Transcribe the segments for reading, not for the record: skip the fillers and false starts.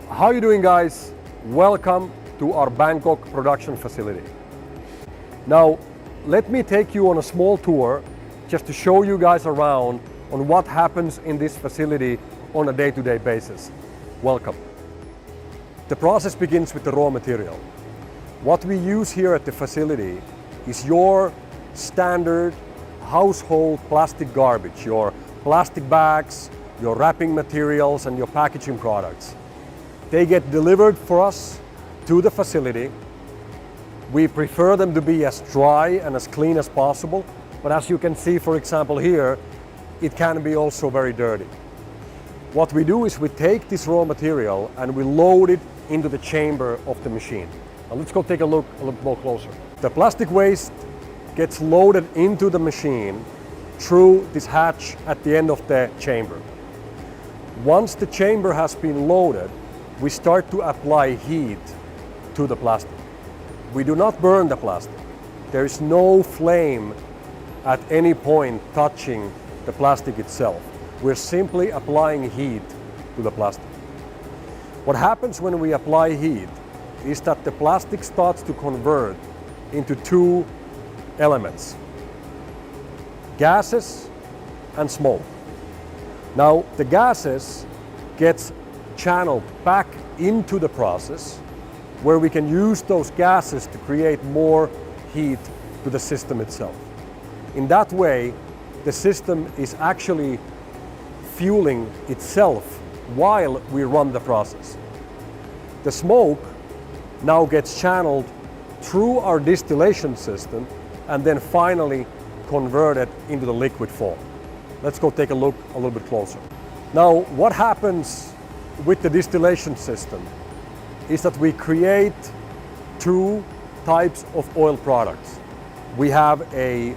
How you doing, guys? Welcome to our Bangkok production facility. Now, let me take you on a small tour just to show you guys around on what happens in this facility on a day-to-day basis. Welcome. The process begins with the raw material. What we use here at the facility is your standard household plastic garbage, your plastic bags, your wrapping materials, and your packaging products. They get delivered for us to the facility. We prefer them to be as dry and as clean as possible, but as you can see, for example, here, it can be also very dirty. What we do is we take this raw material and we load it into the chamber of the machine. Now let's go take a look a little more closer. The plastic waste gets loaded into the machine through this hatch at the end of the chamber. Once the chamber has been loaded, we start to apply heat to the plastic. We do not burn the plastic. There is no flame at any point touching the plastic itself. We're simply applying heat to the plastic. What happens when we apply heat is that the plastic starts to convert into two elements: gases and smoke. Now, the gases gets channeled back into the process where we can use those gases to create more heat to the system itself. In that way, the system is actually fueling itself while we run the process. The smoke now gets channeled through our distillation system and then finally converted into the liquid form. Let's go take a look a little bit closer. Now, what happens with the distillation system is that we create two types of oil products. We have a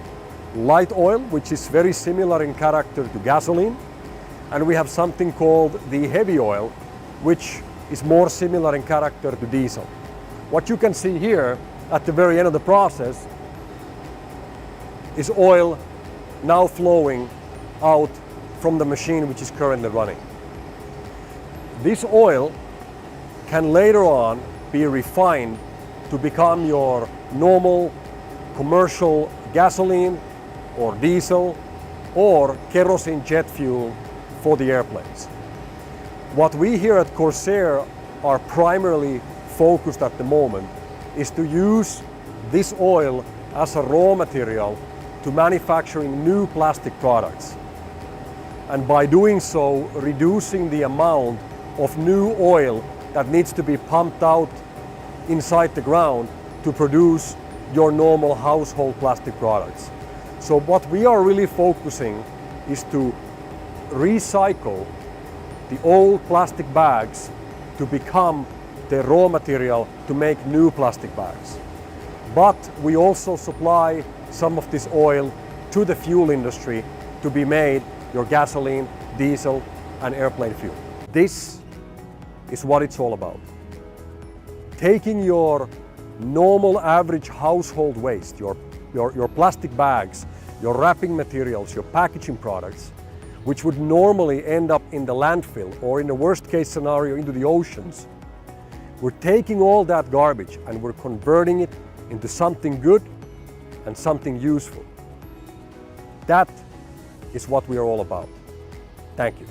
light oil, which is very similar in character to gasoline, and we have something called the heavy oil, which is more similar in character to diesel. What you can see here at the very end of the process is oil now flowing out from the machine which is currently running. This oil can later on be refined to become your normal commercial gasoline or diesel or kerosene jet fuel for the airplanes. What we here at Corsair are primarily focused at the moment is to use this oil as a raw material to manufacturing new plastic products. And by doing so, reducing the amount of new oil that needs to be pumped out inside the ground to produce your normal household plastic products. So what we are really focusing is to recycle the old plastic bags to become the raw material to make new plastic bags. But we also supply some of this oil to the fuel industry to be made your gasoline, diesel, and airplane fuel. This is what it's all about. Taking your normal average household waste, your plastic bags, your wrapping materials, your packaging products, which would normally end up in the landfill or in the worst case scenario into the oceans. We're taking all that garbage and we're converting it into something good and something useful. That is what we are all about. Thank you.